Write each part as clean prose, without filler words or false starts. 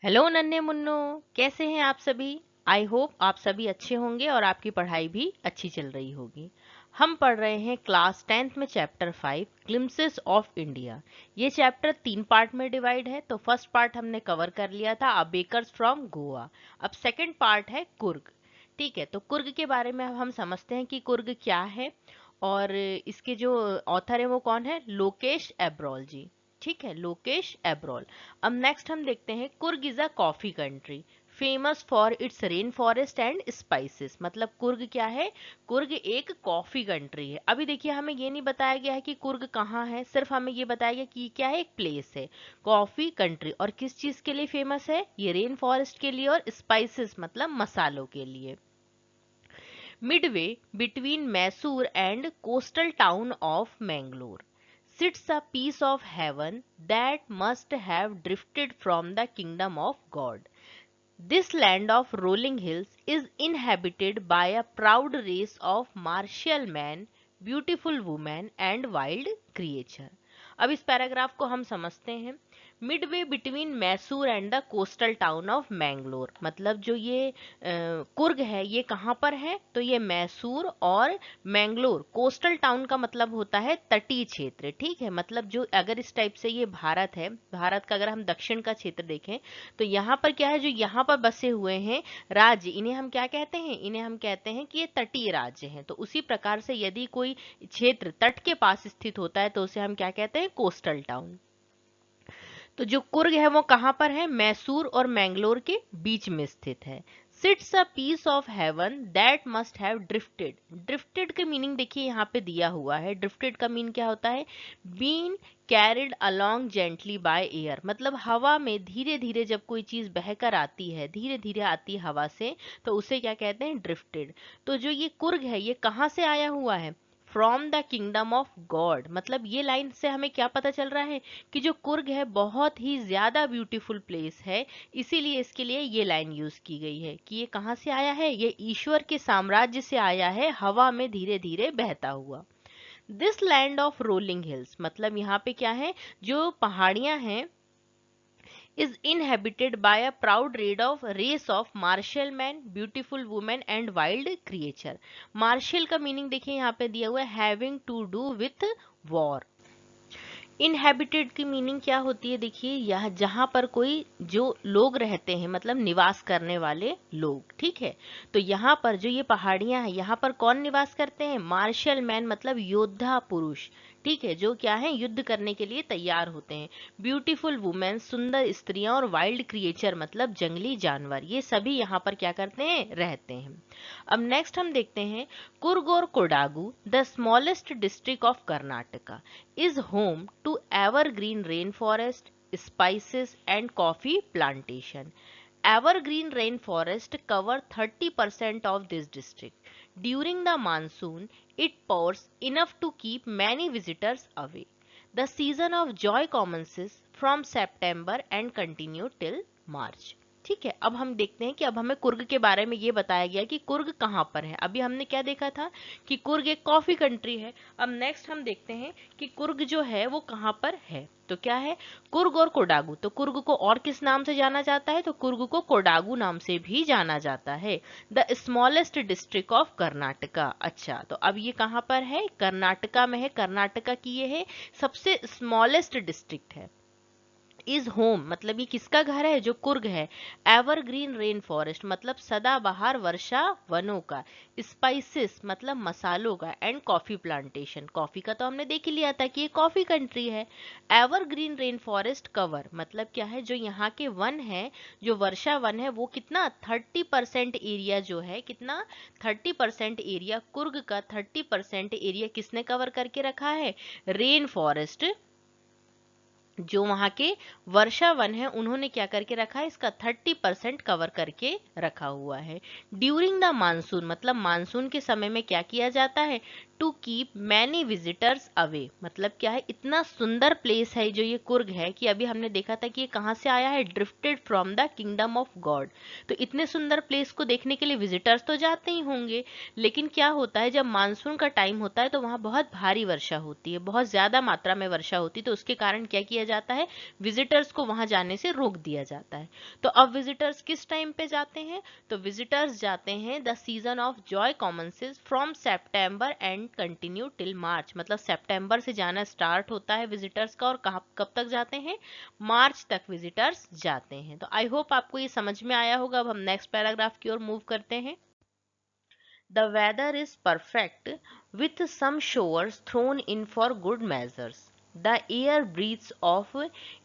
Hello नन्हे Munro, कैसे हैं आप सभी। आई होप आप सभी अच्छे होंगे और आपकी पढ़ाई भी अच्छी चल रही होगी। हम पढ़ रहे हैं क्लास 10th में चैप्टर 5 ग्लिम्पसेस ऑफ इंडिया। ये चैप्टर 3 पार्ट में डिवाइड है। तो फर्स्ट पार्ट हमने कवर कर लिया था, अ बेकर्स फ्रॉम गोवा। अब सेकंड पार्ट है कुर्ग। ठीक है, तो कुर्ग के बारे में अब हम समझते हैं कि कुर्ग क्या है और इसके जो ऑथर है वो कौन है, लोकेश एब्रॉल जी। ठीक है, लोकेश एब्रॉल। अब नेक्स्ट हम देखते हैं Coorg is a coffee country famous for its rain forest and spices. मतलब कुर्ग क्या है, कुर्ग एक कॉफी कंट्री है। अभी देखिए हमें ये नहीं बताया गया है कि कुर्ग कहाँ है, सिर्फ हमें ये बताया गया कि क्या है, एक प्लेस है, कॉफी कंट्री। और किस चीज के लिए फेमस है, ये रेन फॉरेस्ट के लिए और स्पाइसेस मतलब मसालों के लिए। Midway between Mysore and coastal town of Mangalore sits a piece of heaven that must have drifted from the kingdom of God. This land of rolling hills is inhabited by a proud race of martial men, beautiful women and wild creature. अब इस paragraph को हम समझते हैं। Midway between Mysore and the coastal town of Mangalore. मतलब जो ये कुर्ग है ये कहाँ पर है, तो ये मैसूर और मैंगलोर, कोस्टल टाउन का मतलब होता है तटीय क्षेत्र। ठीक है, मतलब जो अगर इस टाइप से ये भारत है, भारत का अगर हम दक्षिण का क्षेत्र देखें तो यहाँ पर क्या है, जो यहाँ पर बसे हुए हैं राज्य, इन्हें हम क्या कहते हैं, इन्हें हम कहते हैं कि ये तटीय राज्य हैं। तो उसी प्रकार से यदि कोई क्षेत्र तट के पास स्थित होता है तो उसे हम क्या कहते हैं, कोस्टल टाउन। तो जो कुर्ग है वो कहाँ पर है, मैसूर और मैंगलोर के बीच में स्थित है। Sits a piece of heaven that must have drifted. Drifted का मीनिंग देखिए यहाँ पे दिया हुआ है। ड्रिफ्टेड का मीन क्या होता है, been carried along gently by air. मतलब हवा में धीरे धीरे जब कोई चीज बहकर आती है, धीरे धीरे आती है हवा से, तो उसे क्या कहते हैं, ड्रिफ्टेड। तो जो ये कुर्ग है ये कहाँ से आया हुआ है, from the kingdom of God. मतलब ये लाइन से हमें क्या पता चल रहा है कि जो कुर्ग है बहुत ही ज्यादा ब्यूटीफुल प्लेस है, इसीलिए इसके लिए ये लाइन यूज की गई है कि ये कहाँ से आया है, ये ईश्वर के साम्राज्य से आया है, हवा में धीरे धीरे बहता हुआ। This land of rolling hills, मतलब यहाँ पे क्या है, जो पहाड़ियां हैं, is inhabited by a proud race of martial men, beautiful women and wild creature. martial का मीनिंग देखिए यहाँ पे दिया हुआ है, having to do with war। Inhabited की मीनिंग क्या होती है, देखिए यह जहां पर कोई जो लोग रहते हैं, मतलब निवास करने वाले लोग। ठीक है, तो यहाँ पर जो ये पहाड़ियां हैं यहाँ पर कौन निवास करते हैं, मार्शल मैन मतलब योद्धा पुरुष। ठीक है, जो क्या है, युद्ध करने के लिए तैयार होते हैं। ब्यूटीफुल वुमेन सुंदर स्त्रियां, और वाइल्ड क्रिएचर मतलब जंगली जानवर, ये सभी यहाँ पर क्या करते हैं, रहते हैं। अब नेक्स्ट हम देखते हैं कुर्ग और Kodagu, the smallest district of Karnataka, is home to evergreen rainforest, spices and coffee plantation. Evergreen rainforest cover 30% of this district. During the monsoon, it pours enough to keep many visitors away. The season of joy commences from September and continue till March. ठीक है, अब हम देखते हैं कि अब हमें कुर्ग के बारे में ये बताया गया कि कुर्ग कहाँ पर है। अभी हमने क्या देखा था कि कुर्ग एक कॉफी कंट्री है। अब नेक्स्ट हम देखते हैं कि कुर्ग जो है वो कहाँ पर है। तो क्या है, कुर्ग और कोडागू। तो कुर्ग को और किस नाम से जाना जाता है, तो कुर्ग को कोडागू नाम से भी जाना जाता है। The smallest district of Karnataka. अच्छा, तो अब ये कहाँ पर है, कर्नाटका में है। कर्नाटका की ये है सबसे स्मॉलेस्ट डिस्ट्रिक्ट है। इज होम मतलब ये किसका घर है, जो कुर्ग है। एवरग्रीन रेन फॉरेस्ट मतलब सदाबहार वर्षा वनों का। स्पाइसेस मतलब मसालों का। एंड कॉफी प्लांटेशन, कॉफी का तो हमने देख ही लिया था कि ये कॉफी कंट्री है। एवरग्रीन रेन फॉरेस्ट कवर मतलब क्या है, जो यहाँ के वन है, जो वर्षा वन है, वो कितना 30% एरिया जो है, कितना 30% एरिया कुर्ग का 30% एरिया किसने कवर करके रखा है, रेन फॉरेस्ट। जो वहां के वर्षा वन है उन्होंने क्या करके रखा है, इसका 30% कवर करके रखा हुआ है। ड्यूरिंग द मानसून मतलब मानसून के समय में क्या किया जाता है, to keep many visitors away. मतलब क्या है, इतना सुंदर प्लेस है जो ये कुर्ग है कि अभी हमने देखा था कि ये कहाँ से आया है, drifted from the kingdom of God. तो इतने सुंदर प्लेस को देखने के लिए विजिटर्स तो जाते ही होंगे, लेकिन क्या होता है जब मानसून का टाइम होता है तो वहाँ बहुत भारी वर्षा होती है, बहुत ज्यादा मात्रा में वर्षा होती है। तो उसके कारण क्या किया जाता है, विजिटर्स को वहां जाने से रोक दिया जाता है। तो अब विजिटर्स किस टाइम पे जाते हैं, तो विजिटर्स जाते हैं the season of joy commences from September and continue till March. मतलब सेप्टेम्बर से जाना स्टार्ट होता है विजिटर्स का, और कब तक जाते हैं, मार्च तक विजिटर्स जाते हैं। तो आई होप आपको ये समझ में आया होगा। अब हम नेक्स्ट पैराग्राफ की ओर मूव करते हैं। The weather is perfect, with some showers thrown in for good measures. The air breathes of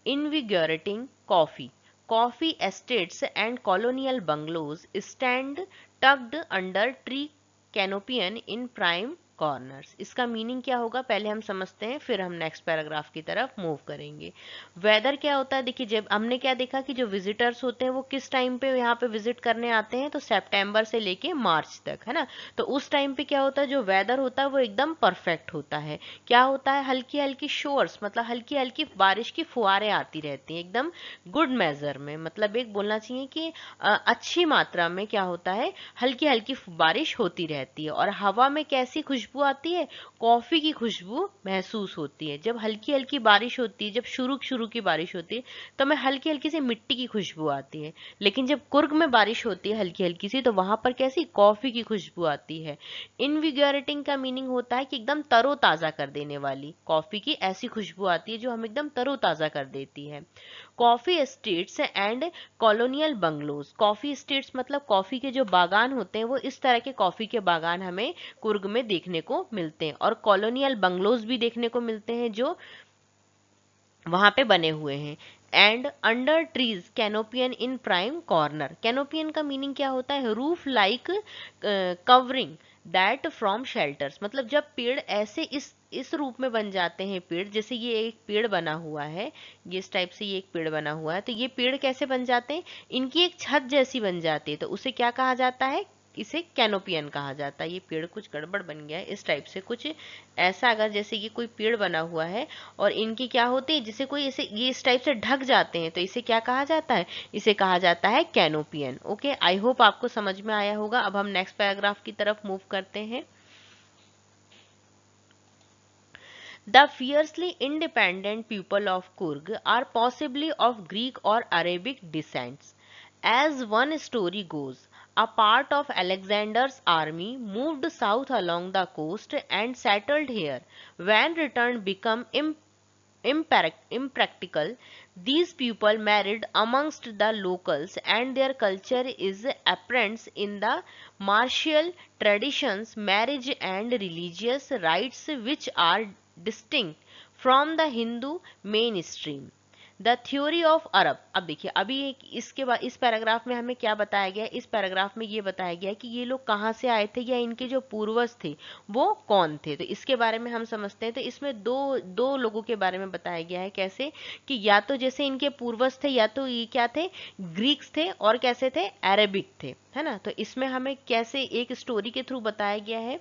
invigorating coffee. Coffee estates and colonial bungalows stand tucked under tree canopy in prime corners. इसका meaning क्या होगा पहले हम समझते हैं, फिर हम next paragraph की तरफ मूव करेंगे। वेदर क्या होता है, देखिए जब हमने क्या देखा कि जो विजिटर्स होते हैं वो किस टाइम पे यहाँ पे विजिट करने आते हैं, तो सितंबर से लेके मार्च तक, है ना। तो उस टाइम पे क्या होता है, जो वेदर होता है वो एकदम परफेक्ट होता है। क्या होता है, हल्की हल्की शोर्स, मतलब हल्की हल्की बारिश की फुहारें आती रहती हैं एकदम गुड मेजर में। मतलब एक बोलना चाहिए कि अच्छी मात्रा में क्या होता है, हल्की हल्की बारिश होती रहती है। और हवा में कैसी खुशबू आती है, कॉफी की खुशबू महसूस होती है। जब हल्की हल्की बारिश होती है, जब शुरू शुरू की बारिश होती है, तो हमें हल्की हल्की सी मिट्टी की खुशबू आती है। लेकिन जब कुर्ग में बारिश होती है हल्की हल्की सी, तो वहां पर कैसी, कॉफी की खुशबू आती है। इनविगोरेटिंग का मीनिंग होता है कि एकदम तरोताजा कर देने वाली। कॉफी की ऐसी खुशबू आती है जो हमें एकदम तरोताजा कर देती है। Coffee estates and colonial bungalows. Coffee estates मतलब कॉफी के जो बागान होते हैं, वो इस तरह के कॉफी के बागान हमें कुर्ग में देखने को मिलते हैं। और कॉलोनियल बंगलोज भी देखने को मिलते हैं जो वहां पे बने हुए हैं। And under trees canopy in prime corner. Canopy का मीनिंग क्या होता है, roof like covering that from shelters. मतलब जब पेड़ ऐसे इस रूप में बन जाते हैं, पेड़ जैसे ये एक पेड़ बना हुआ है, ये इस टाइप से ये एक पेड़ बना हुआ है, तो ये पेड़ कैसे बन जाते हैं, इनकी एक छत जैसी बन जाती है। तो उसे क्या कहा जाता है, इसे कैनोपियन कहा जाता है। ये पेड़ कुछ गड़बड़ बन गया है, इस टाइप से कुछ ऐसा, अगर जैसे ये कोई पेड़ बना हुआ है और इनकी क्या होती है, जैसे कोई इसे ये इस टाइप से ढक जाते हैं, तो इसे क्या कहा जाता है, इसे कहा जाता है कैनोपियन। ओके, आई होप आपको समझ में आया होगा। अब हम नेक्स्ट पैराग्राफ की तरफ मूव करते हैं। The fiercely independent people of Kurg are possibly of Greek or Arabic descent. As one story goes, a part of Alexander's army moved south along the coast and settled here. When return became impractical, these people married amongst the locals, and their culture is apparent in the martial traditions, marriage, and religious rites which are distinct from the Hindu mainstream. The theory of अरब। अब देखिए, अभी एक इसके बाद इस paragraph में हमें क्या बताया गया है, इस पैराग्राफ में ये बताया गया है कि ये लोग कहाँ से आए थे, या इनके जो पूर्वज थे वो कौन थे। तो इसके बारे में हम समझते हैं। तो इसमें दो दो लोगों के बारे में बताया गया है। कैसे कि या तो जैसे इनके पूर्वज थे, या तो ये क्या थे, ग्रीक्स थे, और कैसे थे, अरेबिक थे, है ना। तो इसमें हमें कैसे एक स्टोरी के थ्रू बताया गया है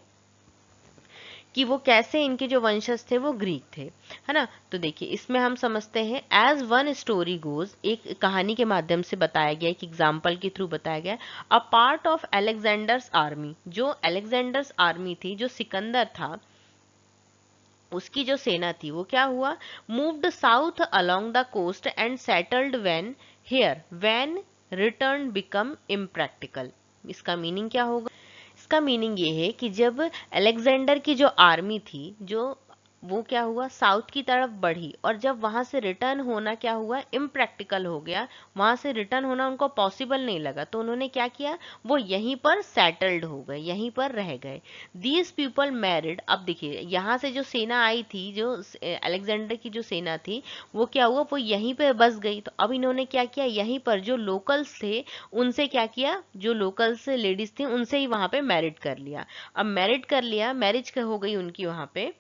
कि वो कैसे इनके जो वंशज थे वो ग्रीक थे, है ना। तो देखिए इसमें हम समझते हैं, एज वन स्टोरी गोज, एक कहानी के माध्यम से बताया गया, एक एग्जाम्पल के थ्रू बताया गया। A part of Alexander's army, जो अलेक्जेंडर्स आर्मी थी, जो सिकंदर था उसकी जो सेना थी, वो क्या हुआ, moved south along the coast and settled when here when return become impractical. इसका मीनिंग क्या होगा, इसका मीनिंग ये है कि जब अलेक्जेंडर की जो आर्मी थी, जो वो क्या हुआ, साउथ की तरफ बढ़ी, और जब वहां से रिटर्न होना क्या हुआ, इम्प्रैक्टिकल हो गया, वहां से रिटर्न होना उनको पॉसिबल नहीं लगा, तो उन्होंने क्या किया, वो यहीं पर सेटल्ड हो गए, यहीं पर रह गए। These people married. अब देखिए यहाँ से जो सेना आई थी, जो अलेक्जेंडर की जो सेना थी, वो क्या हुआ, वो यहीं पर बस गई। तो अब इन्होंने क्या किया, यहीं पर जो लोकल्स थे उनसे क्या किया, जो लोकल्स लेडीज थी उनसे ही वहां पे मैरिड कर लिया। अब मैरिड कर लिया, मैरिज हो गई उनकी वहां पे।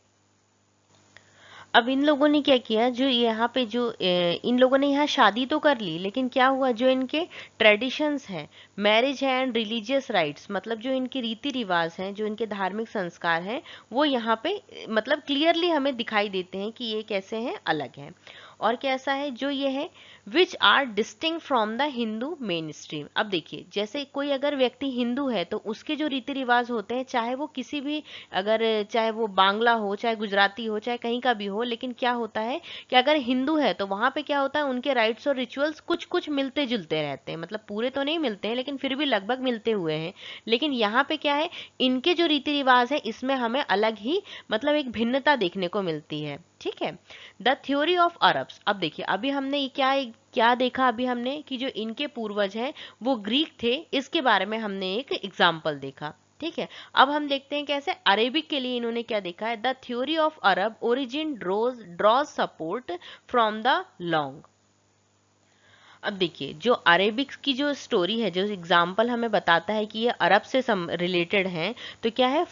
अब इन लोगों ने क्या किया, जो यहाँ पे जो इन लोगों ने यहाँ शादी तो कर ली, लेकिन क्या हुआ, जो इनके ट्रेडिशंस हैं, मैरिज है एंड रिलीजियस राइट्स, मतलब जो इनके रीति रिवाज हैं, जो इनके धार्मिक संस्कार हैं, वो यहाँ पे मतलब क्लियरली हमें दिखाई देते हैं कि ये कैसे हैं, अलग हैं। और कैसा है, जो ये है which are distinct from the Hindu mainstream. अब देखिए, जैसे कोई अगर व्यक्ति हिंदू है तो उसके जो रीति रिवाज होते हैं, चाहे वो किसी भी, अगर चाहे वो बांग्ला हो, चाहे गुजराती हो, चाहे कहीं का भी हो, लेकिन क्या होता है कि अगर हिंदू है तो वहां पे क्या होता है, उनके राइट्स और रिचुअल्स कुछ कुछ मिलते जुलते रहते हैं, मतलब पूरे तो नहीं मिलते हैं लेकिन फिर भी लगभग मिलते हुए हैं। लेकिन यहाँ पे क्या है, इनके जो रीति रिवाज है इसमें हमें अलग ही मतलब एक भिन्नता देखने को मिलती है। ठीक है। The theory of Arabs. अब देखिए, अभी हमने ये क्या क्या देखा, अभी हमने कि जो इनके पूर्वज हैं वो ग्रीक थे, इसके बारे में हमने एक एग्जाम्पल देखा। ठीक है। अब हम देखते हैं कैसे अरेबिक के लिए इन्होंने क्या देखा है। The theory of Arab origin draws support from the long. अब देखिए, जो अरेबिक की जो स्टोरी है, जो एग्जाम्पल हमें बताता है कि ये अरब से रिलेटेड हैं, तो क्या है,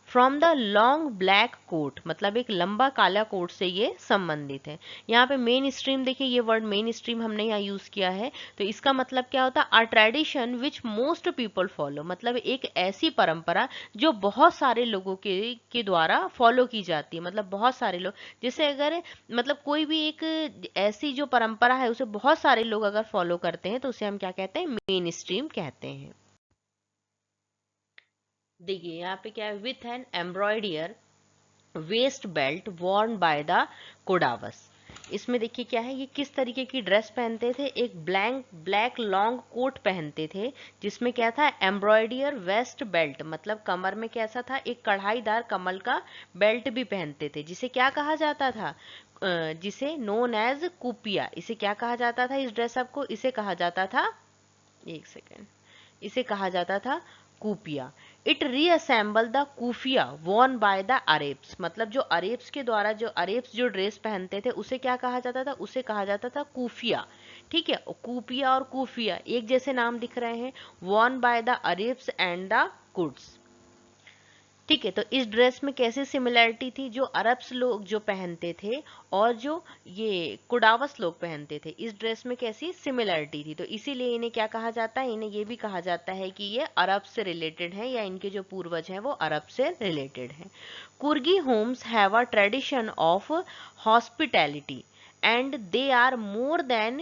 from the long black coat, मतलब एक लंबा काला कोट से ये संबंधित है। यहाँ पे मेन स्ट्रीम देखिए, ये वर्ड मेन स्ट्रीम हमने यहाँ यूज किया है, तो इसका मतलब क्या होता है, अ tradition which most people follow, मतलब एक ऐसी परंपरा जो बहुत सारे लोगों के द्वारा फॉलो की जाती है, मतलब बहुत सारे लोग, जैसे अगर मतलब कोई भी एक ऐसी जो परंपरा है उसे बहुत सारे लोग अगर फॉलो करते हैं तो उसे हम क्या कहते हैं, मेन स्ट्रीम कहते हैं। देखिए यहाँ पे क्या है, with an embroidered waist belt worn by the Kodavas. इसमें देखिए क्या है, ये किस तरीके की ड्रेस पहनते थे, एक ब्लैक लॉन्ग कोट पहनते थे, जिसमें क्या था, एम्ब्रॉयडियर वेस्ट बेल्ट, मतलब कमर में कैसा था, एक कढ़ाईदार कमल का बेल्ट भी पहनते थे, जिसे क्या कहा जाता था, जिसे नोन एज कुपिया। इसे क्या कहा जाता था, इस ड्रेसअप को, इसे कहा जाता था, एक सेकेंड, इसे कहा जाता था kupya. It resemble the kufiya worn by the Arabs, मतलब जो अरेब्स के द्वारा, जो अरेब्स जो ड्रेस पहनते थे उसे क्या कहा जाता था, उसे कहा जाता था कूफिया। ठीक है, कूपिया और कूफिया एक जैसे नाम दिख रहे हैं, worn by the Arabs and the Kurds. ठीक है, तो इस ड्रेस में कैसी सिमिलैरिटी थी, जो अरब्स लोग जो पहनते थे और जो ये कुडावस लोग पहनते थे, इस ड्रेस में कैसी सिमिलैरिटी थी, तो इसीलिए इन्हें क्या कहा जाता है, इन्हें ये भी कहा जाता है कि ये अरब से रिलेटेड है, या इनके जो पूर्वज हैं वो अरब से रिलेटेड हैं। Coorgi homes have a tradition of hospitality and they are more than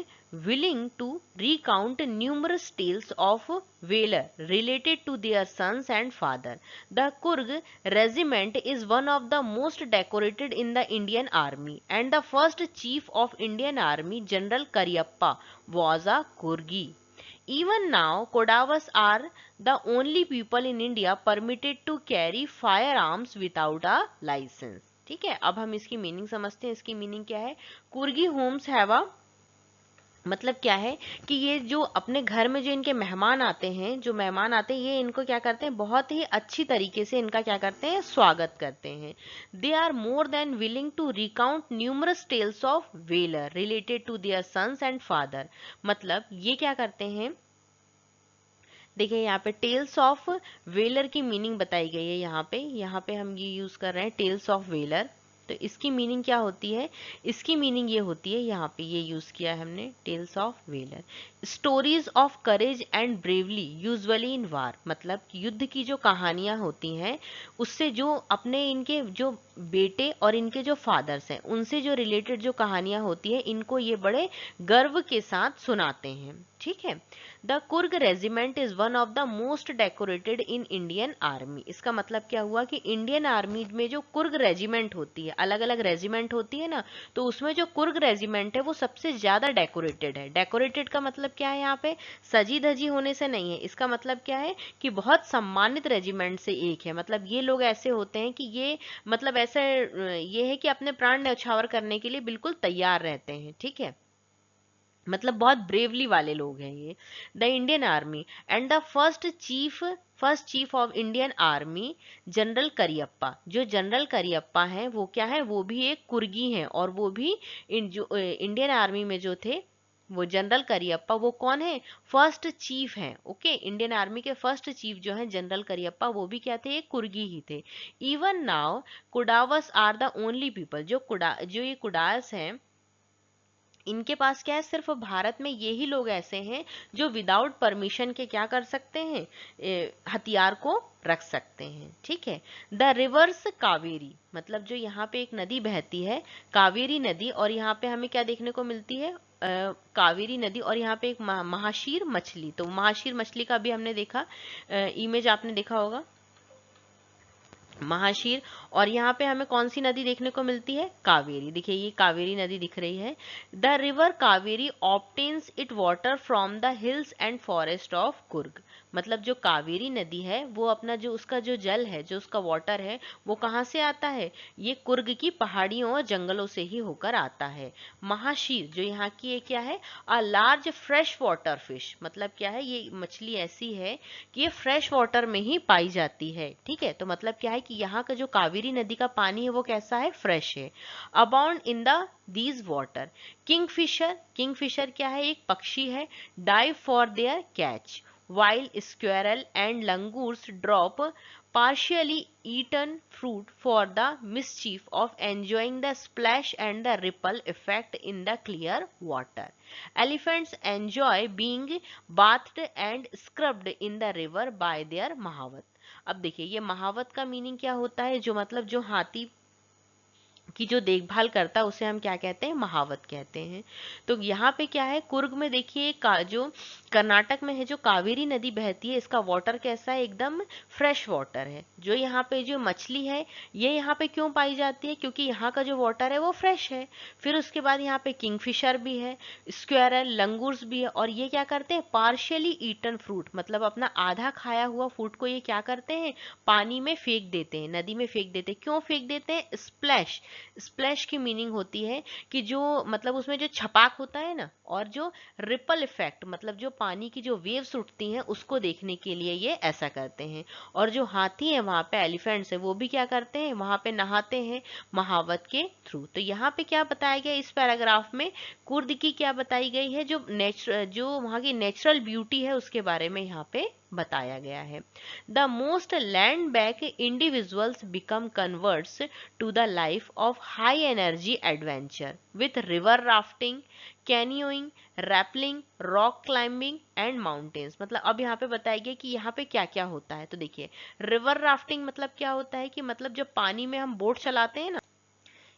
willing to recount numerous tales of valor related to their sons and father. The Kurg regiment is one of the most decorated in the Indian army, and the first chief of Indian army, General Karyappa, was a Kurgi. Even now, Kodavas are the only people in India permitted to carry firearms without a license. ठीक है, अब हम इसकी meaning समझते हैं। इसकी meaning क्या है, कुर्गी होम्स हैव अ, मतलब क्या है कि ये जो अपने घर में जो इनके मेहमान आते हैं, जो मेहमान आते हैं, ये इनको क्या करते हैं, बहुत ही अच्छी तरीके से इनका क्या करते हैं, स्वागत करते हैं। They are more than willing to recount numerous tales of valour related to their sons and father, मतलब ये क्या करते हैं, देखिए यहाँ पे टेल्स ऑफ वेलर की मीनिंग बताई गई है। यहाँ पे हम ये यूज कर रहे हैं टेल्स ऑफ वेलर, तो इसकी मीनिंग क्या होती है, इसकी मीनिंग ये होती है, यहाँ पे ये यूज किया है हमने, tales of valour, stories of courage and bravely usually in war, मतलब युद्ध की जो कहानियां होती हैं उससे जो अपने इनके जो बेटे और इनके जो फादर्स हैं उनसे जो रिलेटेड जो कहानियां होती हैं, इनको ये बड़े गर्व के साथ सुनाते हैं। ठीक है। The Coorg regiment is one of the most decorated in Indian army. इसका मतलब क्या हुआ कि इंडियन आर्मी में जो कुर्ग रेजिमेंट होती है, अलग अलग रेजिमेंट होती है ना, तो उसमें जो कुर्ग रेजिमेंट है वो सबसे ज्यादा डेकोरेटेड है। डेकोरेटेड का मतलब क्या है, यहाँ पे सजी धजी होने से नहीं है, इसका मतलब क्या है कि बहुत सम्मानित रेजिमेंट से एक है, मतलब ये लोग ऐसे होते हैं कि ये मतलब ऐसे ये है कि अपने प्राण न्यौछावर करने के लिए बिल्कुल तैयार रहते हैं। ठीक है, मतलब बहुत ब्रेवली वाले लोग हैं ये। The Indian army and the first chief of Indian army, general Cariappa, जो जनरल करियप्पा हैं वो क्या है, वो भी एक कुर्गी हैं, और वो भी जो इंडियन आर्मी में जो थे वो जनरल करियप्पा वो कौन है, फर्स्ट चीफ हैं, ओके, इंडियन आर्मी के फर्स्ट चीफ जो है जनरल करियप्पा, वो भी क्या थे, ये कुर्गी ही थे। Even now Kodavas are the only people, जो ये कुडास हैं, इनके पास क्या है, सिर्फ भारत में यही लोग ऐसे हैं जो विदाउट परमिशन के क्या कर सकते हैं, हथियार को रख सकते हैं, ठीक है। द रिवर्स कावेरी, मतलब जो यहाँ पे एक नदी बहती है कावेरी नदी, और यहाँ पे हमें क्या देखने को मिलती है, कावेरी नदी, और यहाँ पे एक महाशीर मछली, तो महाशीर मछली का भी हमने देखा, इमेज आपने देखा होगा, महाशीर। और यहाँ पे हमें कौन सी नदी देखने को मिलती है, कावेरी, देखिए ये कावेरी नदी दिख रही है। The river Kaveri obtains it water from the hills and forest of Coorg, मतलब जो कावेरी नदी है वो अपना जो उसका जो जल है, जो उसका वाटर है, वो कहाँ से आता है, ये कुर्ग की पहाड़ियों और जंगलों से ही होकर आता है। महाशीर जो यहाँ की क्या है, a large fresh water fish, मतलब क्या है, ये मछली ऐसी है कि ये फ्रेश वाटर में ही पाई जाती है, ठीक है। तो मतलब क्या है कि यहाँ का जो कावेरी नदी का पानी है वो कैसा है, फ्रेश है। Abound in the these water Kingfisher, Kingfisher क्या है, एक पक्षी है, dive for their catch, while squirrel and langurs drop partially eaten fruit for the mischief of enjoying the splash and the ripple effect in the clear water. Elephants enjoy being bathed and scrubbed in the river by their महावत। अब देखिए ये महावत का meaning क्या होता है, जो मतलब जो हाथी की जो देखभाल करता है उसे हम क्या कहते हैं, महावत कहते हैं। तो यहाँ पे क्या है, कुर्ग में देखिए जो कर्नाटक में है जो कावेरी नदी बहती है, इसका वाटर कैसा है, एकदम फ्रेश वाटर है। जो यहाँ पे जो मछली है ये यहाँ पे क्यों पाई जाती है, क्योंकि यहाँ का जो वाटर है वो फ्रेश है। फिर उसके बाद यहाँ पे किंगफिशर भी है, स्क्वेरल, लंगूर्स भी है, और ये क्या करते हैं, पार्शियली ईटन फ्रूट, मतलब अपना आधा खाया हुआ फ्रूट को ये क्या करते हैं, पानी में फेंक देते हैं, नदी में फेंक देते हैं। क्यों फेंक देते हैं, स्प्लैश, स्प्लैश की मीनिंग होती है कि जो मतलब उसमें जो छपाक होता है ना, और जो रिपल इफेक्ट, मतलब जो पानी की जो वेव्स उठती हैं उसको देखने के लिए ये ऐसा करते हैं। और जो हाथी है वहां पे, एलिफेंट्स है, वो भी क्या करते हैं, वहां पे नहाते हैं महावत के थ्रू। तो यहाँ पे क्या बताया गया इस पैराग्राफ में, कुर्द की क्या बताई गई है, जो वहां की नेचुरल ब्यूटी है उसके बारे में यहाँ पे बताया गया है। The most land back individuals become converts to the life of high energy adventure with river rafting, canyoning, rappelling, rock climbing and mountains. मतलब अब यहाँ पे बताया गया कि यहाँ पे क्या क्या होता है। तो देखिए रिवर राफ्टिंग मतलब क्या होता है कि मतलब जब पानी में हम बोट चलाते हैं ना,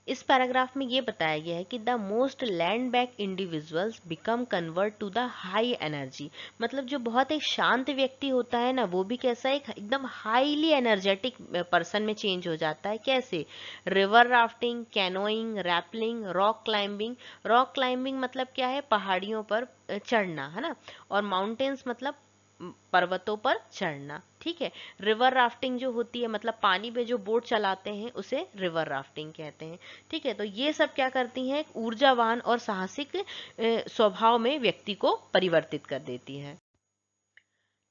इस पैराग्राफ में ये बताया गया है कि the most land back individuals become convert to the high energy, मतलब जो बहुत एक शांत व्यक्ति होता है ना, वो भी कैसा एक एकदम हाईली एनर्जेटिक पर्सन में चेंज हो जाता है। कैसे, river rafting, canoeing, rappelling, rock climbing. Rock climbing मतलब क्या है, पहाड़ियों पर चढ़ना, है ना, और माउंटेन्स मतलब पर्वतों पर चढ़ना, ठीक है। रिवर राफ्टिंग जो होती है मतलब पानी में जो बोट चलाते हैं उसे रिवर राफ्टिंग कहते हैं, ठीक है। तो ये सब क्या करती हैं, ऊर्जावान और साहसिक स्वभाव में व्यक्ति को परिवर्तित कर देती है।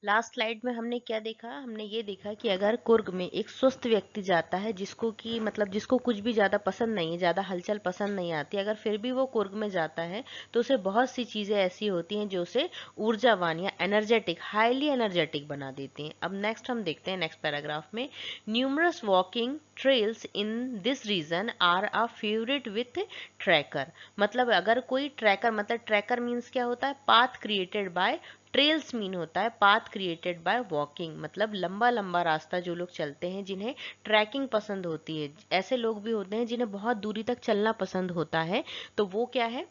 लास्ट स्लाइड में हमने क्या देखा, हमने ये देखा कि अगर कुर्ग में एक सुस्त व्यक्ति जाता है, जिसको कि मतलब जिसको कुछ भी ज़्यादा पसंद नहीं है, ज़्यादा हलचल पसंद नहीं आती, अगर फिर भी वो कुर्ग में जाता है तो उसे बहुत सी चीज़ें ऐसी होती हैं जो उसे ऊर्जावान या एनर्जेटिक, हाईली एनर्जेटिक बना देती हैं। अब नेक्स्ट हम देखते हैं नेक्स्ट पैराग्राफ में, numerous walking trails in this region are a favourite with trekker. मतलब अगर कोई ट्रैकर, मतलब ट्रैकर मीन्स क्या होता है, path created by, trails mean होता है पाथ क्रिएटेड बाय वॉकिंग, मतलब लंबा लंबा रास्ता जो लोग चलते हैं, जिन्हें ट्रैकिंग पसंद होती है। ऐसे लोग भी होते हैं जिन्हें बहुत दूरी तक चलना पसंद होता है, तो वो क्या है,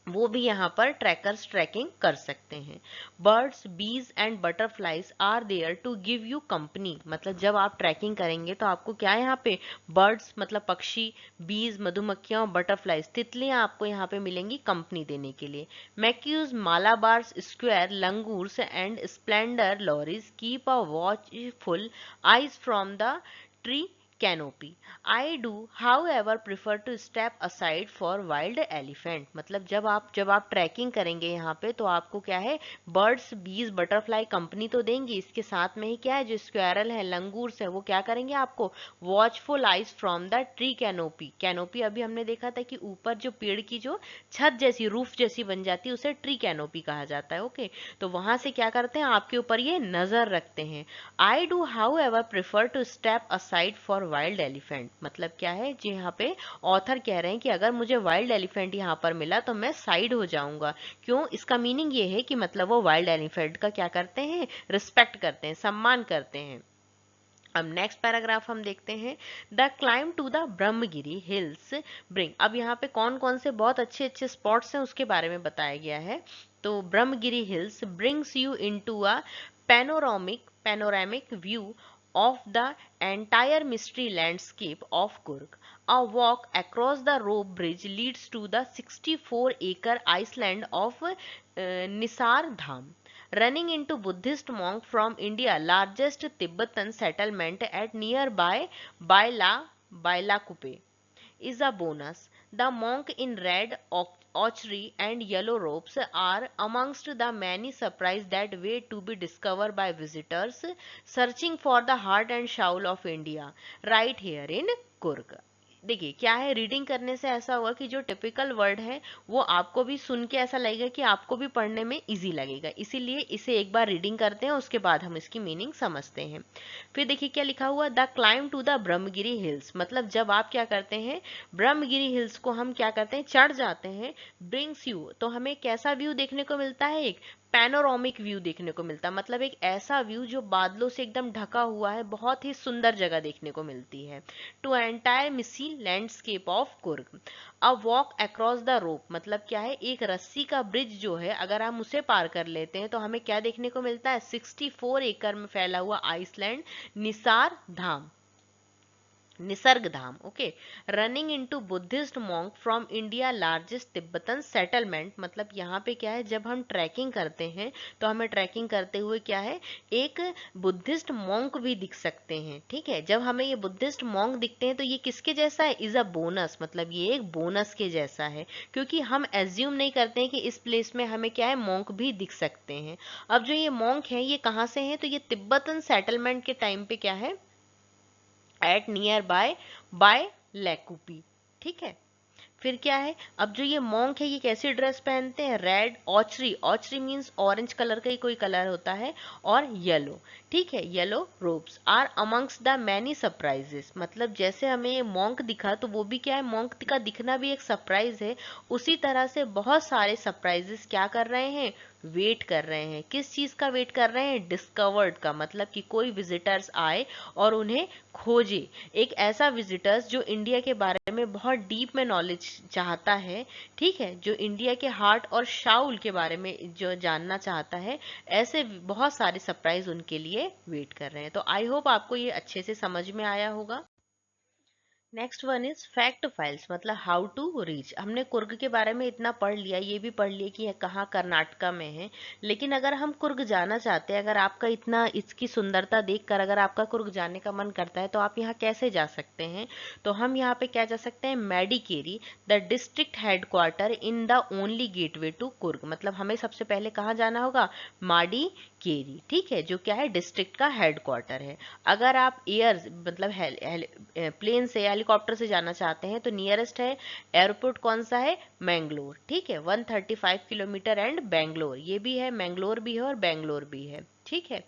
वो भी यहाँ पर ट्रैकर्स ट्रैकिंग कर सकते हैं। Birds, bees and butterflies are there to give you company, मतलब जब आप ट्रैकिंग करेंगे तो आपको क्या है यहाँ पे, बर्ड्स मतलब पक्षी, बीज मधुमक्खियां, और बटरफ्लाइज तितलियां आपको यहाँ पे मिलेंगी कंपनी देने के लिए। Macaques, Malabars, squirrels, langurs and slender lorises keep a watchful eyes from the tree canopy. I do however prefer to step aside for wild elephant, मतलब जब आप ट्रैकिंग करेंगे यहाँ पे तो आपको क्या है, बर्ड्स बीज बटरफ्लाई कंपनी तो देंगी, इसके साथ में ही क्या है, जो स्क्वेरल है लंगूर्स है वो क्या करेंगे आपको, watchful eyes from the tree canopy. Canopy अभी हमने देखा था कि ऊपर जो पेड़ की जो छत जैसी रूफ जैसी बन जाती है उसे ट्री कैनोपी कहा जाता है। ओके, तो वहां से क्या करते हैं, आपके ऊपर ये नजर रखते हैं। I do however prefer to step aside for wild elephant, मतलब क्या है जी, यहाँ पे ऑथर कह रहे हैं कि अगर मुझे वाइल्ड एलिफेंट यहाँ पर मिला तो मैं साइड हो जाऊंगा। क्यों, इसका मीनिंग ये है कि मतलब वो वाइल्ड एलिफेंट का क्या करते हैं, रिस्पेक्ट करते हैं, सम्मान करते हैं। अब नेक्स्ट पैराग्राफ हम देखते हैं, the climb to the Brahmagiri hills bring. अब यहाँ पे कौन कौन से बहुत अच्छे अच्छे स्पॉट्स हैं उसके बारे में बताया गया है। तो Brahmagiri hills brings you into a panoramic view of the entire mystery landscape of Kurg. A walk across the rope bridge leads to the 64-acre island of Nisar Dham, running into Buddhist monk from India, largest Tibetan settlement at nearby Bailakuppe is a bonus. The monk in red ochre and yellow robes are amongst the many surprises that wait to be discovered by visitors searching for the heart and soul of India right here in Kurg. देखिए क्या है, reading करने से ऐसा होगा कि जो typical word है वो आपको भी सुन के ऐसा लगेगा कि आपको भी पढ़ने में इजी लगेगा, इसीलिए इसे एक बार रीडिंग करते हैं उसके बाद हम इसकी मीनिंग समझते हैं। फिर देखिए क्या लिखा हुआ, the climb to the Brahmagiri hills, मतलब जब आप क्या करते हैं, ब्रह्मगिरी हिल्स को हम क्या करते हैं, चढ़ जाते हैं। ब्रिंग्स यू, तो हमें कैसा व्यू देखने को मिलता है, एक पैनोरामिक व्यू देखने को मिलता है, मतलब एक ऐसा व्यू जो बादलों से एकदम ढका हुआ है, बहुत ही सुंदर जगह देखने को मिलती है। टू एंटायर मिसी landscape of Coorg, a walk across the rope, मतलब क्या है, एक रस्सी का ब्रिज जो है अगर हम उसे पार कर लेते हैं तो हमें क्या देखने को मिलता है, 64 एकड़ में फैला हुआ island Nisar Dham, Nisarga Dham. Okay, running into Buddhist monk from India largest Tibetan settlement, मतलब यहाँ पे क्या है, जब हम ट्रैकिंग करते हैं तो हमें ट्रैकिंग करते हुए क्या है, एक बुद्धिस्ट मॉन्क भी दिख सकते हैं। ठीक है, जब हमें ये बुद्धिस्ट मॉन्क दिखते हैं तो ये किसके जैसा है, इज अ बोनस, मतलब ये एक बोनस के जैसा है, क्योंकि हम एज्यूम नहीं करते हैं कि इस प्लेस में हमें क्या है, मॉन्क भी दिख सकते हैं। अब जो ये मॉन्क है ये कहाँ से है, तो ये तिब्बतन सेटलमेंट के टाइम पे क्या है, एट नियर बाय लैकुपी। ठीक है, फिर क्या है, अब जो ये मॉन्क है ये कैसी ड्रेस पहनते हैं, रेड ऑचरी, ऑचरी मीन्स ऑरेंज कलर का ही कोई कलर होता है, और येलो। ठीक है, yellow robes are amongst the many surprises, मतलब जैसे हमें ये मॉन्क दिखा तो वो भी क्या है, मॉन्क का दिखना भी एक सरप्राइज है, उसी तरह से बहुत सारे सरप्राइजेस क्या कर रहे हैं, वेट कर रहे हैं। किस चीज का वेट कर रहे हैं, डिस्कवर्ड का, मतलब कि कोई विजिटर्स आए और उन्हें खोजे, एक ऐसा विजिटर्स जो इंडिया के बारे में बहुत डीप में नॉलेज चाहता है। ठीक है, जो इंडिया के हार्ट और शाउल के बारे में जो जानना चाहता है, ऐसे बहुत सारे सरप्राइज उनके लिए वेट कर रहे हैं। तो आई होप आपको ये अच्छे से समझ में आया होगा। Next one is fact files, मतलब हाउ टू रीच। हमने कुर्ग के बारे में इतना पढ़ लिया, ये भी पढ़ लिया कि यह कहाँ कर्नाटका में है, लेकिन अगर हम कुर्ग जाना चाहते हैं, अगर आपका इतना इसकी सुंदरता देखकर अगर आपका कुर्ग जाने का मन करता है तो आप यहाँ कैसे जा सकते हैं, तो हम यहाँ पे क्या जा सकते हैं, Madikeri the district headquarter in the only gateway to Coorg, मतलब हमें सबसे पहले कहाँ जाना होगा, माडी केरी। ठीक है, जो क्या है, डिस्ट्रिक्ट का हेडक्वार्टर है। अगर आप एयर मतलब प्लेन से हेलीकॉप्टर से जाना चाहते हैं तो नियरेस्ट है एयरपोर्ट कौन सा है, मैंगलोर। ठीक है, 135 किलोमीटर एंड बैंगलोर, ये भी है, मैंगलोर भी है और बैंगलोर भी है। ठीक है,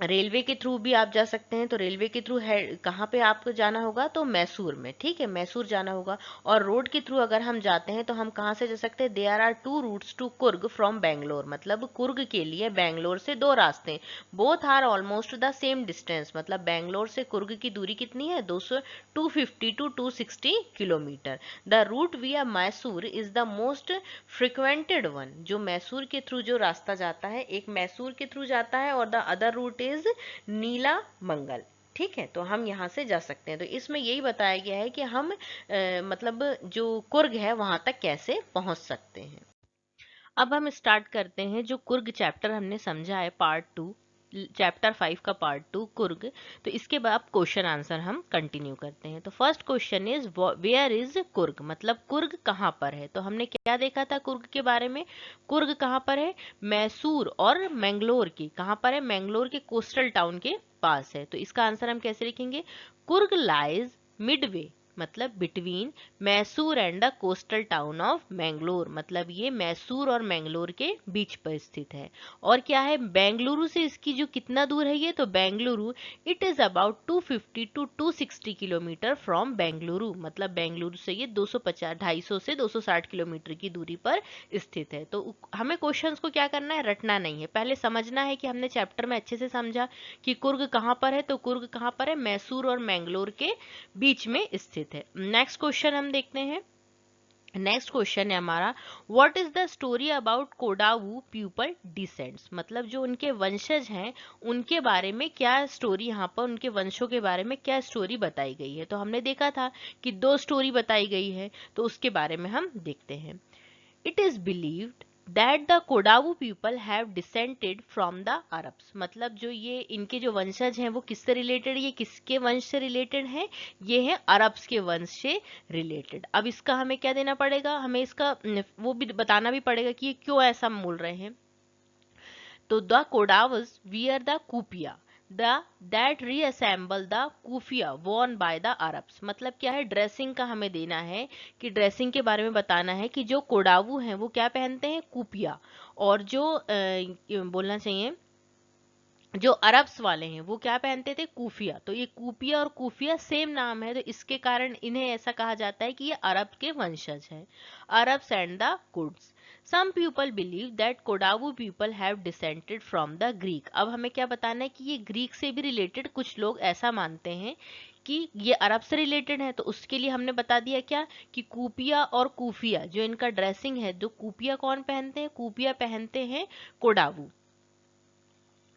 रेलवे के थ्रू भी आप जा सकते हैं, तो रेलवे के थ्रू है कहाँ पे आपको जाना होगा, तो मैसूर में। ठीक है, मैसूर जाना होगा। और रोड के थ्रू अगर हम जाते हैं तो हम कहाँ से जा सकते हैं, there are two routes to Coorg from Bangalore, मतलब कुर्ग के लिए बैंगलोर से दो रास्ते, both are almost the same distance, मतलब बैंगलोर से कुर्ग की दूरी कितनी है, 250 to 260 kilometre. The route via Mysore is the most frequented one, जो मैसूर के थ्रू जो रास्ता जाता है, एक मैसूर के थ्रू जाता है और द अदर रूट इज नीला मंगल। ठीक है, तो हम यहाँ से जा सकते हैं। तो इसमें यही बताया गया है कि हम मतलब जो कुर्ग है वहां तक कैसे पहुंच सकते हैं। अब हम स्टार्ट करते हैं जो कुर्ग चैप्टर हमने समझा है, पार्ट 2। चैप्टर 5 का पार्ट 2 कुर्ग। तो इसके बाद क्वेश्चन आंसर हम कंटिन्यू करते हैं। तो first question is where is Coorg, मतलब कुर्ग कहाँ पर है। तो हमने क्या देखा था कुर्ग के बारे में, कुर्ग कहाँ पर है, मैसूर और मैंगलोर की, कहाँ पर है, मैंगलोर के कोस्टल टाउन के पास है। तो इसका आंसर हम कैसे लिखेंगे, कुर्ग लाइज मिडवे, मतलब between Mysore and the coastal town of Mangalore, मतलब ये मैसूर और मैंगलोर के बीच पर स्थित है। और क्या है, बेंगलुरु से इसकी जो कितना दूर है ये, तो Bengaluru it is about 250 to 260 kilometre from Bengaluru, मतलब बेंगलुरु से ये 250 से 260 किलोमीटर की दूरी पर स्थित है। तो हमें क्वेश्चंस को क्या करना है, रटना नहीं है, पहले समझना है कि हमने चैप्टर में अच्छे से समझा कि कुर्ग कहाँ पर है। तो कुर्ग कहाँ पर है, मैसूर और मैंगलोर के बीच में स्थित है। नेक्स्ट क्वेश्चन हम देखते हैं। नेक्स्ट क्वेश्चन है हमारा, what is the story about Kodava people descents, मतलब जो उनके वंशज हैं उनके बारे में क्या स्टोरी, यहाँ पर उनके वंशों के बारे में क्या स्टोरी बताई गई है। तो हमने देखा था कि 2 स्टोरी बताई गई है, तो उसके बारे में हम देखते हैं। It is believed that the Kodava people have descended from the Arabs, मतलब जो ये इनके जो वंशज हैं वो किससे रिलेटेड, ये किसके वंश से रिलेटेड हैं, ये हैं अरब्स के वंश से रिलेटेड। अब इसका हमें क्या देना पड़ेगा, हमें इसका वो भी बताना भी पड़ेगा कि ये क्यों ऐसा बोल रहे हैं। तो the Kodavas wear the kupya the that resemble the kufiya worn by the Arabs, मतलब क्या है, ड्रेसिंग का हमें देना है कि ड्रेसिंग के बारे में बताना है कि जो कोडावू हैं वो क्या पहनते हैं, कुपिया, और जो बोलना चाहिए जो अरब्स वाले हैं वो क्या पहनते थे, कूफिया। तो ये कूपिया और कूफिया सेम नाम है, तो इसके कारण इन्हें ऐसा कहा जाता है कि ये अरब के वंशज हैं, Arabs and the Kurds. Some people believe that Kodava people have descended from the Greek. अब हमें क्या बताना है कि ये ग्रीक से भी रिलेटेड, कुछ लोग ऐसा मानते हैं कि ये अरब से रिलेटेड है। तो उसके लिए हमने बता दिया क्या, कि कूपिया और कूफिया जो इनका ड्रेसिंग है, जो कूपिया कौन पहनते हैं, कूपिया पहनते हैं कोडावू,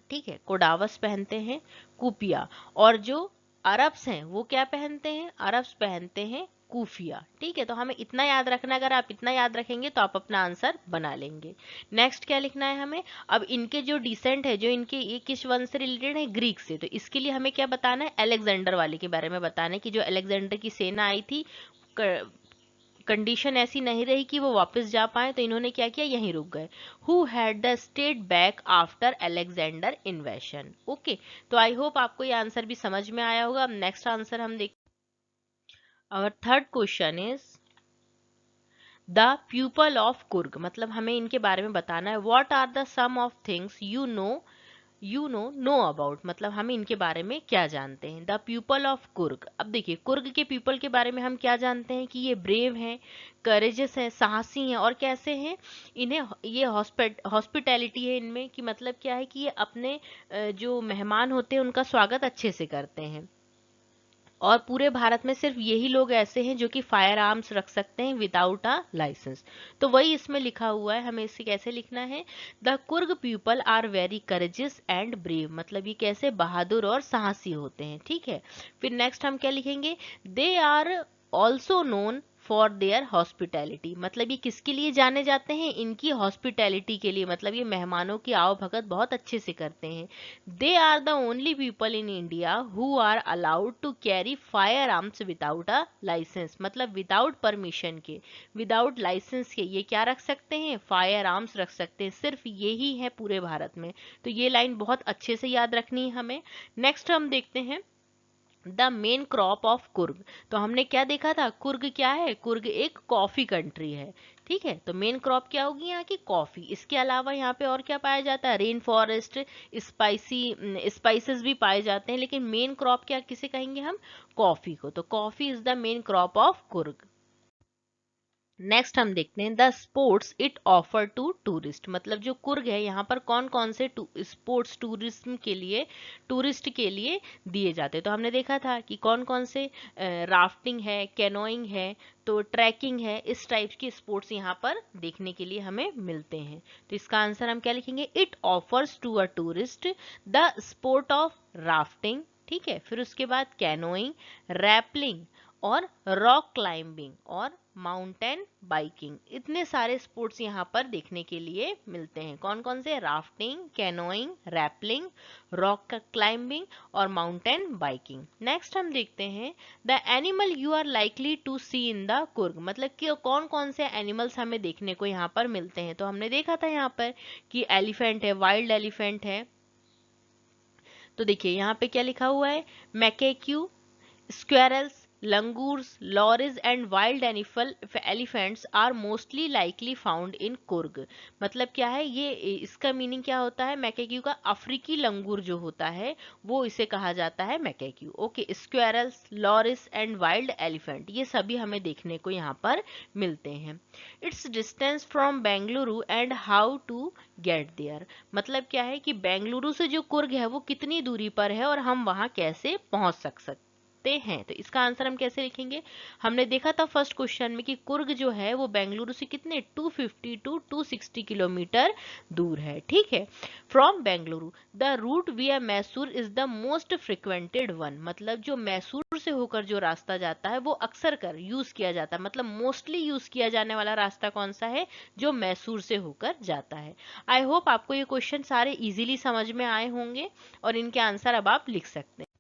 ठीक है, कोडावस पहनते हैं कुपिया, और जो अरब्स हैं वो क्या पहनते हैं, अरब्स पहनते हैं कूफिया। ठीक है, तो हमें इतना याद रखना, अगर आप इतना याद रखेंगे तो आप अपना आंसर बना लेंगे। नेक्स्ट क्या लिखना है हमें, अब इनके जो डिसेंट है, जो इनके ये किस वंश से रिलेटेड है, ग्रीक से। तो इसके लिए हमें क्या बताना है, अलेक्जेंडर वाले के बारे में बताना है कि जो अलेक्जेंडर की सेना आई थी, कंडीशन ऐसी नहीं रही कि वो वापस जा पाए, तो इन्होंने क्या किया, यहीं रुक गए। Who had the state back after Alexander इन्वेशन। Okay, तो आई होप आपको ये आंसर भी समझ में आया होगा। अब नेक्स्ट आंसर हम देख, और third question is the people of Coorg, मतलब हमें इनके बारे में बताना है। What are the some of things know about, मतलब हम इनके बारे में क्या जानते हैं। द पीपल ऑफ कुर्ग, अब देखिए कुर्ग के पीपल के बारे में हम क्या जानते हैं कि ये ब्रेव हैं, करेजस हैं, साहसी हैं, और कैसे हैं, इन्हें ये हॉस्पिटैलिटी है इनमें, कि मतलब क्या है कि ये अपने जो मेहमान होते हैं उनका स्वागत अच्छे से करते हैं। और पूरे भारत में सिर्फ यही लोग ऐसे हैं जो कि फायर आर्म्स रख सकते हैं विदाउट अ लाइसेंस। तो वही इसमें लिखा हुआ है, हमें इसे कैसे लिखना है, the Coorg people are very courageous and brave, मतलब ये कैसे बहादुर और साहसी होते हैं। ठीक है, फिर नेक्स्ट हम क्या लिखेंगे, they are also known for their hospitality, मतलब ये किसके लिए जाने जाते हैं, इनकी हॉस्पिटैलिटी के लिए, मतलब ये मेहमानों की आवभगत बहुत अच्छे से करते हैं। They are the only people in India who are allowed to carry firearms without a licence, मतलब विदाउट परमिशन के, विदाउट लाइसेंस के ये क्या रख सकते हैं, फायर आर्म्स रख सकते हैं, सिर्फ यही है पूरे भारत में। तो ये लाइन बहुत अच्छे से याद रखनी है हमें। नेक्स्ट हम देखते हैं the main crop of Coorg. तो हमने क्या देखा था, कुर्ग क्या है, कुर्ग एक कॉफी कंट्री है। ठीक है, तो मेन क्रॉप क्या होगी यहाँ की, कॉफी। इसके अलावा यहाँ पे और क्या पाया जाता है, रेन फॉरेस्ट, स्पाइसेस भी पाए जाते हैं, लेकिन मेन क्रॉप क्या किसे कहेंगे हम, कॉफी को। तो coffee is the main crop of Coorg. Next हम देखते हैं the sports it offer to tourist, मतलब जो कुर्ग है यहाँ पर कौन कौन से स्पोर्ट्स टूरिज्म के लिए, टूरिस्ट के लिए दिए जाते हैं। तो हमने देखा था कि कौन कौन से, राफ्टिंग है, कैनोइंग है, तो ट्रैकिंग है, इस टाइप के स्पोर्ट्स यहाँ पर देखने के लिए हमें मिलते हैं। तो इसका आंसर हम क्या लिखेंगे, it offers to a tourist the sport of rafting. ठीक है, फिर उसके बाद कैनोइंग, रैपलिंग और रॉक क्लाइंबिंग और माउंटेन बाइकिंग। इतने सारे स्पोर्ट्स यहाँ पर देखने के लिए मिलते हैं। कौन कौन से? Rafting, canoeing, rappelling, rock climbing और माउंटेन बाइकिंग। नेक्स्ट हम देखते हैं the animal you are likely to see in the Coorg, मतलब कि कौन कौन से एनिमल्स हमें देखने को यहाँ पर मिलते हैं। तो हमने देखा था यहाँ पर कि एलिफेंट है, वाइल्ड एलिफेंट है। तो देखिए यहाँ पे क्या लिखा हुआ है, मैकेक्यू, squirrels, langurs, loris and wild elephants are mostly likely found in Coorg. मतलब क्या है ये, इसका मीनिंग क्या होता है? मैकेक्यू का अफ्रीकी लंगूर जो होता है वो इसे कहा जाता है macaque. Okay, squirrels, lorises and wild elephant ये सभी हमें देखने को यहाँ पर मिलते हैं। Its distance from Bengaluru and how to get there, मतलब क्या है कि बेंगलुरु से जो कुर्ग है वो कितनी दूरी पर है और हम वहां कैसे पहुंच सकते हैं। तो इसका आंसर हम कैसे लिखेंगे? हमने देखा था फर्स्ट क्वेश्चन में कि कुर्ग जो है वो बेंगलुरु से कितने 250 टू 260 किलोमीटर दूर है। ठीक है, from Bengaluru the route via Mysore is the most frequented one, मतलब जो मैसूर से होकर जो रास्ता जाता है वो अक्सर कर यूज किया जाता है, मतलब मोस्टली यूज किया जाने वाला रास्ता कौन सा है? जो मैसूर से होकर जाता है। आई होप आपको ये क्वेश्चन सारे इजीली समझ में आए होंगे और इनके आंसर अब आप लिख सकते हैं।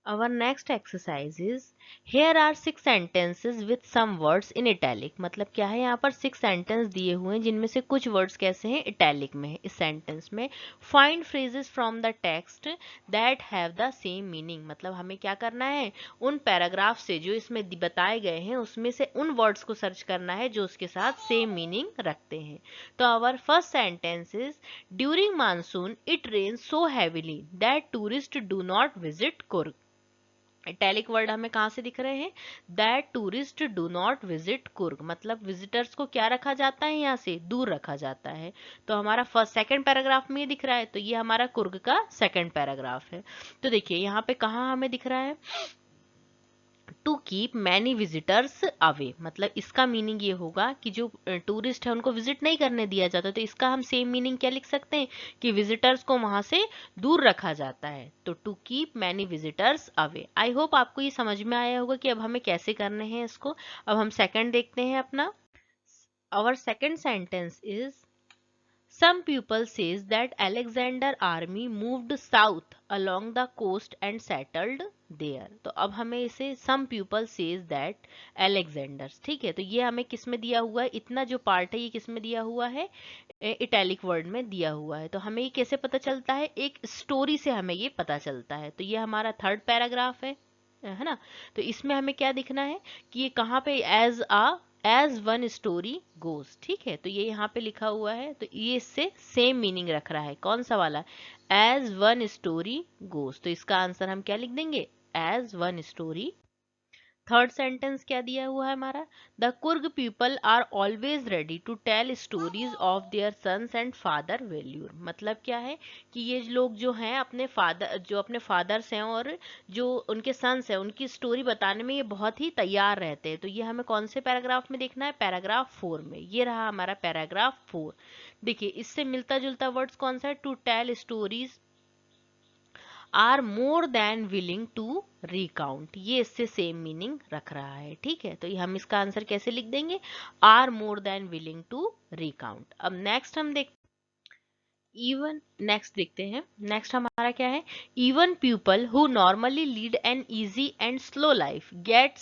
Our next exercise is, here are 6 sentences with some words in italic, मतलब क्या है यहाँ पर 6 सेंटेंस दिए हुए हैं जिनमें से कुछ वर्ड्स कैसे हैं? इटैलिक में है। इस सेंटेंस में find phrases from the text that have the same meaning, मतलब हमें क्या करना है? उन पैराग्राफ से जो इसमें बताए गए हैं उसमें से उन वर्ड्स को सर्च करना है जो उसके साथ सेम मीनिंग रखते हैं। तो our first sentence is, during monsoon it rains so heavily that tourists do not visit Coorg। Italic word हमें कहाँ से दिख रहे हैं? That tourist do not visit Coorg, मतलब विजिटर्स को क्या रखा जाता है? यहाँ से दूर रखा जाता है। तो हमारा फर्स्ट सेकंड पैराग्राफ में ये दिख रहा है, तो ये हमारा कुर्ग का सेकंड पैराग्राफ है। तो देखिए यहाँ पे कहाँ हमें दिख रहा है? To keep many visitors away, मतलब इसका मीनिंग ये होगा कि जो टूरिस्ट है उनको विजिट नहीं करने दिया जाता। तो इसका हम सेम मीनिंग क्या लिख सकते हैं? कि विजिटर्स को वहां से दूर रखा जाता है। तो to keep many visitors away. I hope आपको ये समझ में आया होगा कि अब हमें कैसे करने हैं इसको। अब हम सेकंड देखते हैं अपना। Our second sentence is, some people says that Alexander army moved south along the coast and settled there। तो अब हमें इसे some people says that Alexander, ठीक है, तो ये हमें किस में दिया हुआ है? इतना जो पार्ट है ये किस में दिया हुआ है? इटैलिक वर्ड में दिया हुआ है। तो हमें ये कैसे पता चलता है? एक स्टोरी से हमें ये पता चलता है। तो ये हमारा थर्ड पैराग्राफ है ना। तो इसमें हमें क्या दिखना है कि ये कहाँ पे एज वन स्टोरी गोज, ठीक है। तो ये यहाँ पे लिखा हुआ है, तो ये इससे सेम मीनिंग रख रहा है। कौन सा वाला? As one story goes. तो इसका आंसर हम क्या लिख देंगे? As one story. Third sentence क्या दिया हुआ है हमारा? The Coorg people are always ready to tell stories of their sons and father valour, मतलब क्या है कि ये लोग जो हैं अपने फादर, जो अपने फादर्स हैं और जो उनके सन्स हैं उनकी स्टोरी बताने में ये बहुत ही तैयार रहते हैं। तो ये हमें कौन से पैराग्राफ में देखना है? पैराग्राफ 4 में। ये रहा हमारा पैराग्राफ 4। देखिए इससे मिलता जुलता वर्ड्स कौन सा है? To tell stories are more than willing to recount, ये इससे सेम मीनिंग रख रहा है। ठीक है, तो ये हम इसका आंसर कैसे लिख देंगे? Are more than willing to recount. अब नेक्स्ट हम इवन नेक्स्ट देखते हैं। नेक्स्ट हमारा क्या है? Even people who normally lead an easy and slow life get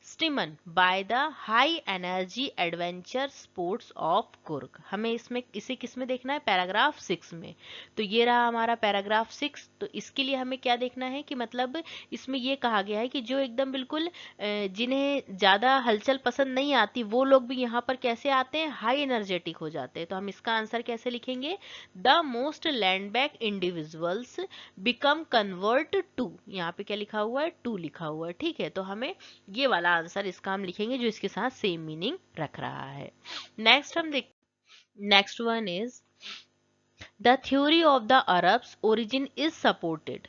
smitten by the high energy adventure sports of Coorg. हमें इसमें इसे किस में देखना है? पैराग्राफ 6 में। तो ये रहा हमारा पैराग्राफ 6। तो इसके लिए हमें क्या देखना है कि मतलब इसमें ये कहा गया है कि जो एकदम बिल्कुल जिन्हें ज्यादा हलचल पसंद नहीं आती वो लोग भी यहाँ पर कैसे आते हैं? हाई एनर्जेटिक हो जाते हैं। तो हम इसका आंसर कैसे लिखेंगे? The most land back individuals become convert to, यहाँ पे क्या लिखा हुआ है? टू लिखा हुआ है। ठीक है, तो हमें ये वाला आंसर इसका हम लिखेंगे जो इसके साथ सेम मीनिंग रख रहा है। नेक्स्ट हम देख next one is, the theory of the Arabs origin is supported.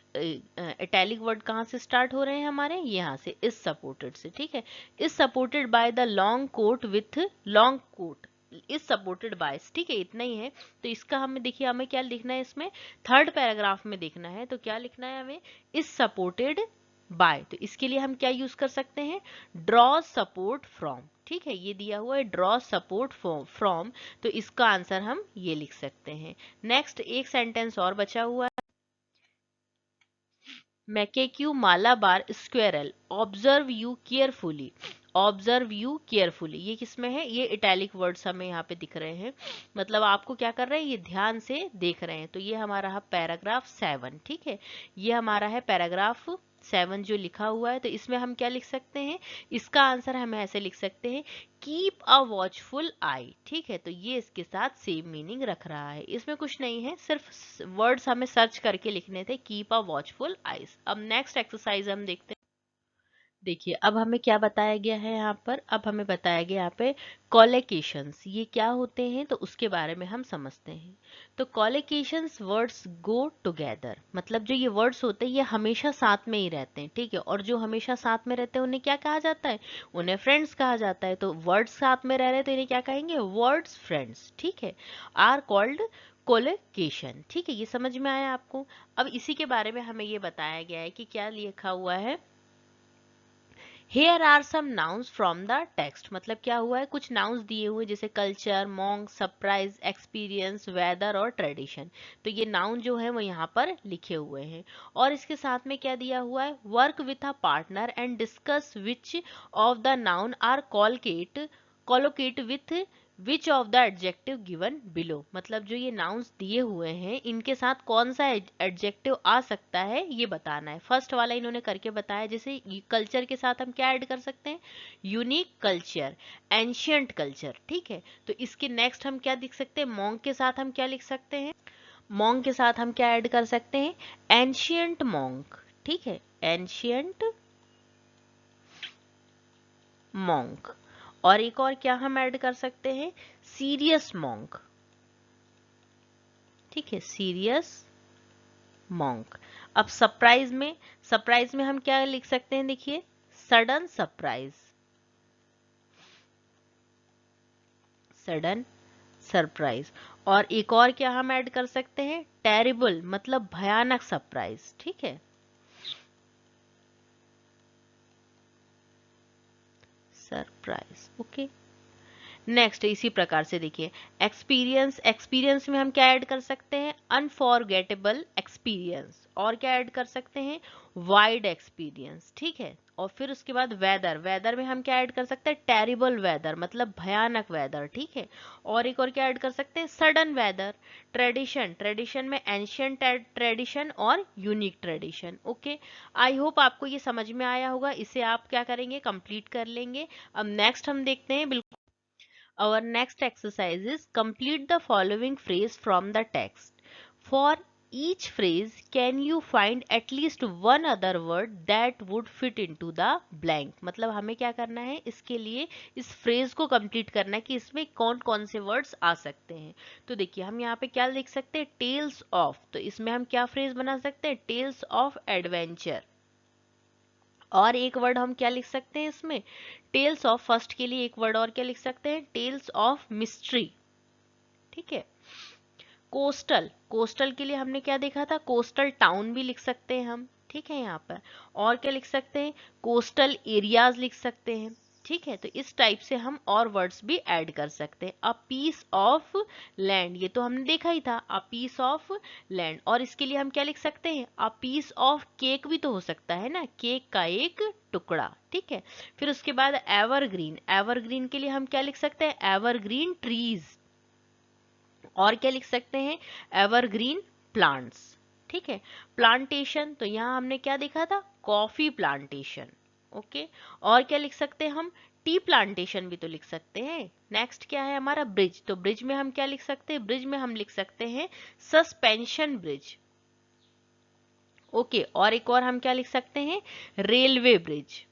Italic word कहाँ से स्टार्ट हो रहे हैं हमारे? यहाँ से, इज सपोर्टेड से। ठीक है, is supported by the long coat with long coat is supported by, ठीक है, इतना ही है। तो इसका हमें देखिए हमें क्या लिखना है इसमें? थर्ड पैराग्राफ में देखना है। तो क्या लिखना है हमें? इज सपोर्टेड बाय, तो इसके लिए हम क्या यूज कर सकते हैं, ड्रॉ सपोर्ट फ्रॉम। ठीक है, ये दिया हुआ है ड्रॉ सपोर्ट फ्रॉम, तो इसका आंसर हम ये लिख सकते हैं। नेक्स्ट एक सेंटेंस और बचा हुआ है, macaque Malabar squirrel observe you carefully. Observe you carefully ये किसमें है, ये इटैलिक वर्ड्स हमें यहाँ पे दिख रहे हैं, मतलब आपको क्या कर रहे हैं, ये ध्यान से देख रहे हैं। तो ये हमारा है पैराग्राफ 7। ठीक है, ये हमारा है पैराग्राफ 7 जो लिखा हुआ है। तो इसमें हम क्या लिख सकते हैं, इसका आंसर हम ऐसे लिख सकते हैं, कीप अ वॉचफुल आई। ठीक है, तो ये इसके साथ सेम मीनिंग रख रहा है, इसमें कुछ नहीं है, सिर्फ वर्ड्स हमें सर्च करके लिखने थे, कीप अ वॉचफुल आईज। अब नेक्स्ट एक्सरसाइज हम देखते हैं। देखिए अब हमें क्या बताया गया है यहाँ पर, अब हमें बताया गया यहाँ पे कॉलोकेशंस, ये क्या होते हैं तो उसके बारे में हम समझते हैं। तो कॉलोकेशंस वर्ड्स गो टुगेदर, मतलब जो ये वर्ड्स होते हैं ये हमेशा साथ में ही रहते हैं। ठीक है, और जो हमेशा साथ में रहते हैं उन्हें क्या कहा जाता है, उन्हें फ्रेंड्स कहा जाता है। तो वर्ड्स साथ में रह रहे हैं तो इन्हें क्या कहेंगे, वर्ड्स फ्रेंड्स। ठीक है, आर कॉल्ड कोलोकेशन। ठीक है, ये समझ में आया आपको। अब इसी के बारे में हमें ये बताया गया है कि क्या लिखा हुआ है, Here are some nouns from the text, मतलब क्या हुआ है, कुछ nouns दिए हुए जैसे culture, monk, surprise, experience, weather और ट्रेडिशन। तो ये नाउन जो है वो यहाँ पर लिखे हुए हैं, और इसके साथ में क्या दिया हुआ है, work with a partner and discuss which of the noun are collocate with which of the adjective given below, मतलब जो ये नाउन्स दिए हुए हैं इनके साथ कौन सा एडजेक्टिव आ सकता है ये बताना है। फर्स्ट वाला इन्होंने करके बताया, जैसे कल्चर के साथ हम क्या ऐड कर सकते हैं, यूनिक कल्चर, एंशियंट कल्चर। ठीक है, तो इसके नेक्स्ट हम क्या लिख सकते हैं, मॉन्क के साथ हम क्या लिख सकते हैं, मॉन्क के साथ हम क्या ऐड कर सकते हैं, एंशियंट मॉन्क। ठीक है, एंशियंट मॉन्क। और एक और क्या हम ऐड कर सकते हैं, सीरियस मॉन्क। ठीक है, सीरियस मॉन्क। अब सरप्राइज में हम क्या लिख सकते हैं, देखिए सडन सरप्राइज, सडन सरप्राइज। और एक और क्या हम ऐड कर सकते हैं, टेरिबल, मतलब भयानक सरप्राइज। ठीक है, सरप्राइज। ओके, नेक्स्ट इसी प्रकार से देखिए एक्सपीरियंस में हम क्या ऐड कर सकते हैं, अनफॉरगेटेबल एक्सपीरियंस। और क्या ऐड कर सकते हैं, वाइड एक्सपीरियंस। ठीक है, और फिर उसके बाद वेदर में हम क्या ऐड कर सकते हैं, टेरिबल वेदर, मतलब भयानक वेदर। ठीक है, और एक और क्या ऐड कर सकते हैं, सडन वेदर। ट्रेडिशन में एंशियंट ट्रेडिशन और यूनिक ट्रेडिशन। ओके, आई होप आपको ये समझ में आया होगा, इसे आप क्या करेंगे, कंप्लीट कर लेंगे। अब नेक्स्ट हम देखते हैं, बिल्कुल our next exercise is complete the following phrase from the text. For each phrase, can you find at least one other word that would fit into the blank? मतलब हमें क्या करना है, इसके लिए इस फ्रेज को कंप्लीट करना है कि इसमें कौन कौन से वर्ड्स आ सकते हैं। तो देखिए हम यहाँ पे क्या लिख सकते हैं, टेल्स ऑफ, तो इसमें हम क्या फ्रेज बना सकते हैं, टेल्स ऑफ एडवेंचर। और एक वर्ड हम क्या लिख सकते हैं इसमें, टेल्स ऑफ, फर्स्ट के लिए एक वर्ड और क्या लिख सकते हैं, टेल्स ऑफ मिस्ट्री। ठीक है, कोस्टल के लिए हमने क्या देखा था, कोस्टल टाउन भी लिख सकते हैं हम। ठीक है, यहाँ पर और क्या लिख सकते हैं, कोस्टल एरियाज लिख सकते हैं। ठीक है, तो इस टाइप से हम और वर्ड्स भी ऐड कर सकते हैं। अ पीस ऑफ लैंड, ये तो हमने देखा ही था, अ पीस ऑफ लैंड। और इसके लिए हम क्या लिख सकते हैं, अ पीस ऑफ केक भी तो हो सकता है ना, केक का एक टुकड़ा। ठीक है, फिर उसके बाद एवरग्रीन के लिए हम क्या लिख सकते हैं, एवरग्रीन ट्रीज। और क्या लिख सकते हैं, एवरग्रीन प्लांट्स। ठीक है, प्लांटेशन, तो यहाँ हमने क्या देखा था, कॉफी प्लांटेशन। ओके, और क्या लिख सकते हैं हम, टी प्लांटेशन भी तो लिख सकते हैं। नेक्स्ट क्या है हमारा, ब्रिज, तो ब्रिज में हम क्या लिख सकते हैं, ब्रिज में हम लिख सकते हैं सस्पेंशन ब्रिज। ओके, और एक और हम क्या लिख सकते हैं, रेलवे ब्रिज।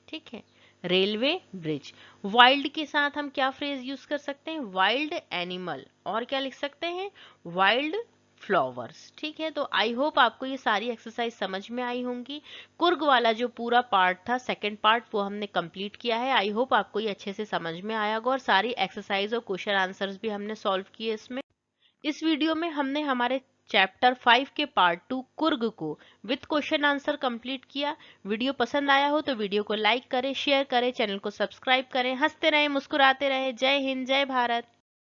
ठीक है, रेलवे ब्रिज। वाइल्ड के साथ हम क्या फ्रेज यूज कर सकते हैं, वाइल्ड एनिमल। और क्या लिख सकते हैं, वाइल्ड फ्लावर्स। ठीक है, तो आई होप आपको ये सारी एक्सरसाइज समझ में आई होंगी। कुर्ग वाला जो पूरा पार्ट था, सेकंड पार्ट, वो हमने कंप्लीट किया है। आई होप आपको ये अच्छे से समझ में आया होगा, और सारी एक्सरसाइज और क्वेश्चन आंसर्स भी हमने सॉल्व किए इसमें। इस वीडियो में हमने हमारे चैप्टर 5 के पार्ट 2 कुर्ग को विद क्वेश्चन आंसर कंप्लीट किया। वीडियो पसंद आया हो तो वीडियो को लाइक करें, शेयर करें, चैनल को सब्सक्राइब करें। हंसते रहें, मुस्कुराते रहें। जय हिंद, जय भारत।